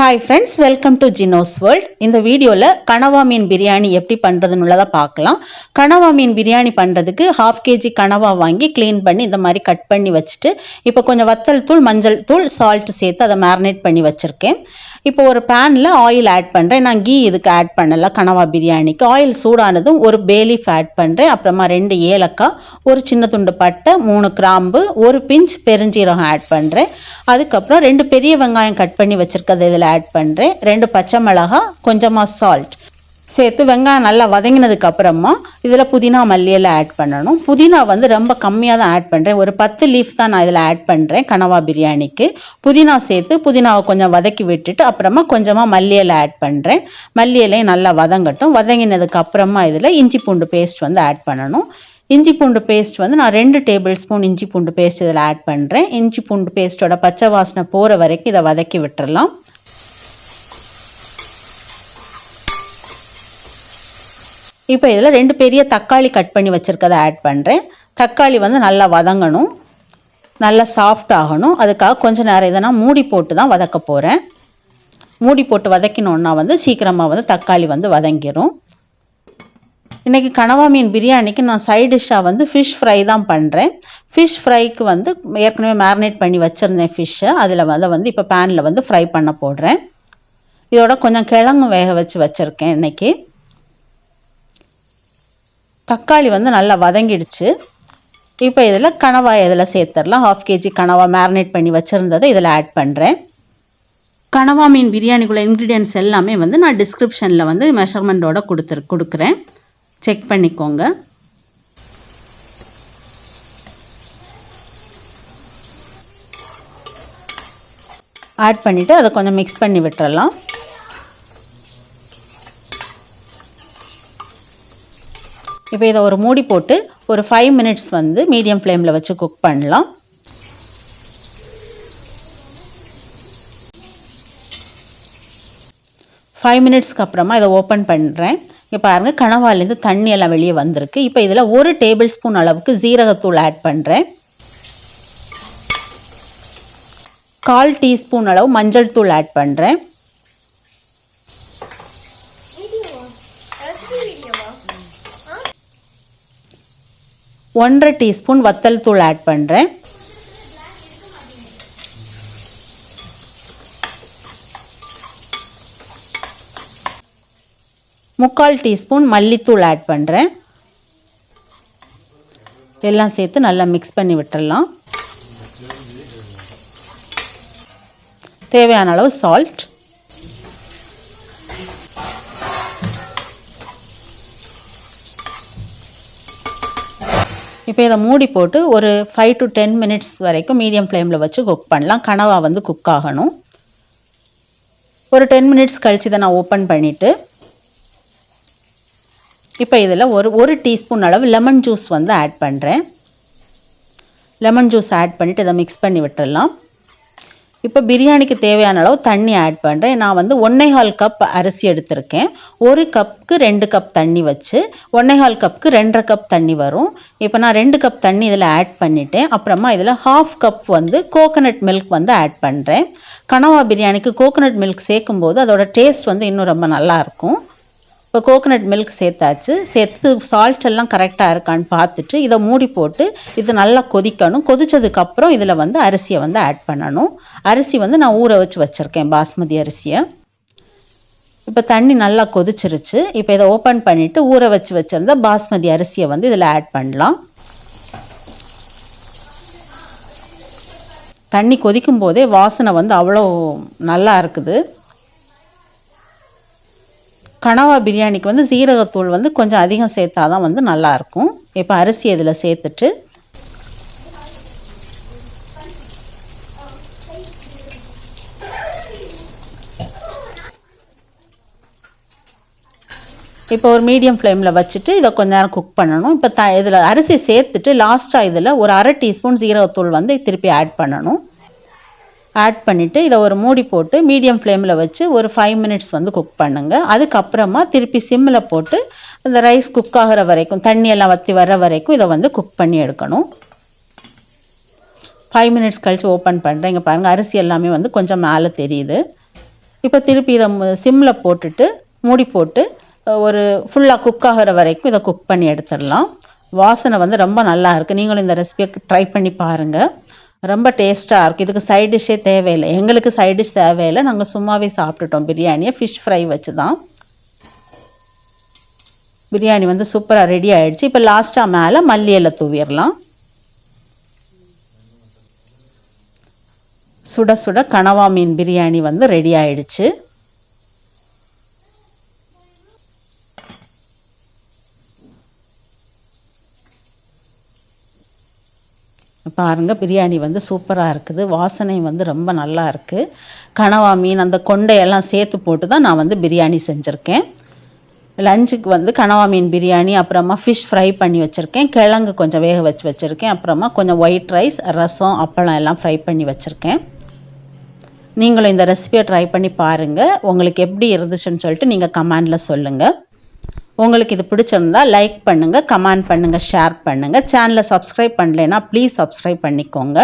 Hi friends, welcome to jinosworld. இந்த வீடியோல கனவா மீன் பிரியாணி எப்படி பண்றதுன்னு உள்ளத பார்க்கலாம். கனவா மீன் பிரியாணி பண்றதுக்கு 1/2 kg கனவா வாங்கி க்ளீன் பண்ணி இந்த மாதிரி கட் பண்ணி வச்சிட்டு இப்போ கொஞ்சம் வத்தல் தூள், மஞ்சள் தூள், சால்ட் சேர்த்து அதை மேரினேட் பண்ணி வச்சிருக்கேன். இப்போ ஒரு பேன்ல ஆயில் ஆட் பண்றேன். நான் கீ இதுக்கு ஆட் பண்ணல. கனவா பிரியாணிக்கு ஆயில் சூடானதும் ஒரு பே லீஃப் ஆட் பண்றேன். அப்புறமா 2 ஏலக்காய், ஒரு சின்ன துண்டு பட்டை, 3 கிராம்பு, ஒரு பிஞ்ச் பெருஞ்சீரகம் ஆட் பண்றேன். அதுக்கப்புறம் 2 பெரிய வெங்காயம் கட் பண்ணி வச்சிருக்கிறது இதில் ஆட் பண்ணுறேன். 2 பச்சை மிளகாய், கொஞ்சமாக சால்ட் சேர்த்து வெங்காயம் நல்லா வதங்கினதுக்கு அப்புறமா இதில் புதினா மல்லியெல்லாம் ஆட் பண்ணணும். புதினா வந்து ரொம்ப கம்மியாக தான் ஆட் பண்ணுறேன். ஒரு 10 லீஃப் தான் நான் இதில் ஆட் பண்ணுறேன் கனவா பிரியாணிக்கு. புதினா சேர்த்து புதினாவை கொஞ்சம் வதக்கி விட்டுட்டு அப்புறமா கொஞ்சமாக மல்லியெல்லாம் ஆட் பண்ணுறேன். மல்லியலையும் நல்லா வதங்கட்டும். வதங்கினதுக்கு அப்புறமா இதில் இஞ்சி பூண்டு பேஸ்ட் வந்து ஆட் பண்ணணும். இஞ்சி பூண்டு பேஸ்ட் வந்து நான் 2 டேபிள் ஸ்பூன் இஞ்சி பூண்டு பேஸ்ட் இதில் ஆட் பண்ணுறேன். இஞ்சி பூண்டு பேஸ்ட்டோட பச்சை வாசனை போகிற வரைக்கும் இதை வதக்கி விட்டுறலாம். இப்போ இதில் 2 பெரிய தக்காளி கட் பண்ணி வச்சுருக்கதை ஆட் பண்ணுறேன். தக்காளி வந்து நல்லா வதங்கணும், நல்லா சாஃப்ட் ஆகணும். அதுக்காக கொஞ்சம் நேரம் இதை நான் மூடி போட்டு தான் வதக்க போகிறேன். மூடி போட்டு வதக்கினோன்னா வந்து சீக்கிரமாக வந்து தக்காளி வந்து வதங்கிடும். இன்றைக்கி கனவா மீன் பிரியாணிக்கு நான் சைட் டிஷ்ஷாக வந்து ஃபிஷ் ஃப்ரை தான் பண்ணுறேன். ஃபிஷ் ஃப்ரைக்கு வந்து ஏற்கனவே மேரினேட் பண்ணி வச்சுருந்தேன் ஃபிஷ்ஷை. அதில் வந்து இப்போ பேனில் வந்து ஃப்ரை பண்ண போடுறேன். இதோட கொஞ்சம் கிழங்கு வேக வச்சுருக்கேன் இன்றைக்கி. தக்காளி வந்து நல்லா வதங்கிடுச்சு. இப்போ இதில் கனவா இதில் சேர்த்துடலாம். 1/2 kg கனவா மேரினேட் பண்ணி வச்சுருந்ததை இதில் ஆட் பண்ணுறேன். கனவா மீன் பிரியாணிக்குள்ள இன்க்ரீடியன்ட்ஸ் எல்லாமே வந்து நான் டிஸ்கிரிப்ஷனில் வந்து மெஷர்மெண்ட்டோட கொடுக்குறேன். செக் பண்ணிக்கோங்க. ஆட் பண்ணிவிட்டு அதை கொஞ்சம் மிக்ஸ் பண்ணி விட்டுறலாம். இப்போ இதை ஒரு மூடி போட்டு ஒரு 5 மினிட்ஸ் வந்து மீடியம் ஃப்ளேமில் வச்சு குக் பண்ணலாம். ஃபைவ் மினிட்ஸ்க்கு அப்புறமா இதை ஓப்பன் பண்ணுறேன். இப்போ பாருங்கள், கனவாலேருந்து தண்ணி எல்லாம் வெளியே வந்திருக்கு. இப்போ இதில் 1 டேபிள் ஸ்பூன் அளவுக்கு ஜீரகத்தூள் ஆட் பண்ணுறேன். 1/4 டீஸ்பூன் அளவு மஞ்சள் தூள் ஆட் பண்ணுறேன். 1/2 டீஸ்பூன் வத்தல் தூள் ஆட் பண்ணுறேன். 3/4 டீஸ்பூன் மல்லித்தூள் ஆட் பண்ணுறேன். எல்லாம் சேர்த்து நல்லா மிக்ஸ் பண்ணி விட்டுடலாம். தேவையான அளவு சால்ட். இப்போ இதை மூடி போட்டு ஒரு 5 to 10 மினிட்ஸ் வரைக்கும் மீடியம் ஃப்ளேமில் வச்சு குக் பண்ணலாம். கனவா வந்து குக் ஆகணும். ஒரு 10 மினிட்ஸ் கழித்து இதை நான் ஓப்பன் பண்ணிவிட்டு இப்போ இதில் ஒரு டீஸ்பூன் அளவு லெமன் ஜூஸ் வந்து ஆட் பண்ணுறேன். லெமன் ஜூஸ் ஆட் பண்ணிவிட்டு இதை மிக்ஸ் பண்ணி விட்டுடலாம். இப்போ பிரியாணிக்கு தேவையான அளவு தண்ணி ஆட் பண்ணுறேன். நான் வந்து 1/4 கப் அரிசி எடுத்திருக்கேன். 1 கப்புக்கு 2 கப் தண்ணி வச்சு 1/4 கப்புக்கு 2.5 கப் தண்ணி வரும். இப்போ நான் 2 கப் தண்ணி இதில் ஆட் பண்ணிவிட்டேன். அப்புறமா இதில் 1/2 கப் வந்து கோகனட் மில்க் வந்து ஆட் பண்ணுறேன். கனவா பிரியாணிக்கு கோகனட் மில்க் சேர்க்கும்போது அதோட டேஸ்ட் வந்து இன்னும் ரொம்ப நல்லாயிருக்கும். இப்போ கோகனட் மில்க் சேர்த்தாச்சு. சேர்த்து சால்ட் எல்லாம் கரெக்டாக இருக்கான்னு பார்த்துட்டு இதை மூடி போட்டு இது நல்லா கொதிக்கணும். கொதித்ததுக்கப்புறம் இதில் வந்து அரிசியை வந்து ஆட் பண்ணணும். அரிசி வந்து நான் ஊற வச்சுருக்கேன், பாஸ்மதி அரிசியை. இப்போ தண்ணி நல்லா கொதிச்சிருச்சு. இப்போ இதை ஓப்பன் பண்ணிவிட்டு ஊற வச்சுருந்த பாஸ்மதி அரிசியை வந்து இதில் ஆட் பண்ணலாம். தண்ணி கொதிக்கும் போதே வாசனை வந்து அவ்வளோ நல்லா இருக்குது. கனவா பிரியாணிக்கு வந்து சீரகத்தூள் வந்து கொஞ்சம் அதிகம் சேர்த்தா தான் வந்து நல்லாயிருக்கும். இப்போ அரிசி இதில் சேர்த்துட்டு இப்போ ஒரு மீடியம் ஃப்ளேமில் வச்சுட்டு இதை கொஞ்ச நேரம் குக் பண்ணணும். இப்போ இதில் அரிசி சேர்த்துட்டு லாஸ்ட்டாக இதில் ஒரு 1/2 டீஸ்பூன் சீரகத்தூள் வந்து திருப்பி ஆட் பண்ணணும். ஆட் பண்ணிவிட்டு இதை ஒரு மூடி போட்டு மீடியம் ஃப்ளேமில் வச்சு ஒரு 5 மினிட்ஸ் வந்து குக் பண்ணுங்கள். அதுக்கப்புறமா திருப்பி சிம்மில் போட்டு இந்த ரைஸ் குக் ஆகிற வரைக்கும், தண்ணியெல்லாம் வற்றி வர்ற வரைக்கும் இதை வந்து குக் பண்ணி எடுக்கணும். 5 மினிட்ஸ் கழித்து ஓப்பன் பண்ணுறேன். இங்கே பாருங்கள், அரிசி எல்லாமே வந்து கொஞ்சம் மேலே தெரியுது. இப்போ திருப்பி இதை சிம்மில் போட்டுட்டு மூடி போட்டு ஒரு ஃபுல்லாக குக் ஆகிற வரைக்கும் இதை குக் பண்ணி எடுத்துடலாம். வாசனை வந்து ரொம்ப நல்லா இருக்குது. நீங்களும் இந்த ரெசிபியை ட்ரை பண்ணி பாருங்கள். ரொம்ப டேஸ்ட்டாக இருக்குது. இதுக்கு சைட் டிஷ்ஷே தேவையில்லை. எங்களுக்கு சைட் டிஷ் தேவையில்லை. நாங்கள் சும்மாவே சாப்பிட்டுட்டோம் பிரியாணியை ஃபிஷ் ஃப்ரை வச்சு தான். பிரியாணி வந்து சூப்பராக ரெடி ஆகிடுச்சு. இப்போ லாஸ்ட்டாக மேலே மல்லி இலை தூவிடலாம். சுட சுட கனவா மீன் பிரியாணி வந்து ரெடி ஆயிடுச்சு. பாருங்கள், பிரியாணி வந்து சூப்பராக இருக்குது. வாசனை வந்து ரொம்ப நல்லா இருக்குது. கனவா மீன் அந்த கொண்டையெல்லாம் சேர்த்து போட்டு தான் நான் வந்து பிரியாணி செஞ்சுருக்கேன். லஞ்சுக்கு வந்து கனவா மீன் பிரியாணி, அப்புறமா ஃபிஷ் ஃப்ரை பண்ணி வச்சுருக்கேன். கிழங்கு கொஞ்சம் வேக வச்சுருக்கேன். அப்புறமா கொஞ்சம் ஒயிட் ரைஸ், ரசம், அப்பளம் எல்லாம் ஃப்ரை பண்ணி வச்சுருக்கேன். நீங்களும் இந்த ரெசிபியை ட்ரை பண்ணி பாருங்கள். உங்களுக்கு எப்படி இருந்துச்சுன்னு சொல்லிட்டு நீங்கள் கமெண்டில் சொல்லுங்கள். உங்களுக்கு இது பிடிச்சிருந்தா லைக் பண்ணுங்கள், கமெண்ட் பண்ணுங்கள், ஷேர் பண்ணுங்கள். சேனலை சப்ஸ்கிரைப் பண்ணலைன்னா ப்ளீஸ் சப்ஸ்கிரைப் பண்ணிக்கோங்க.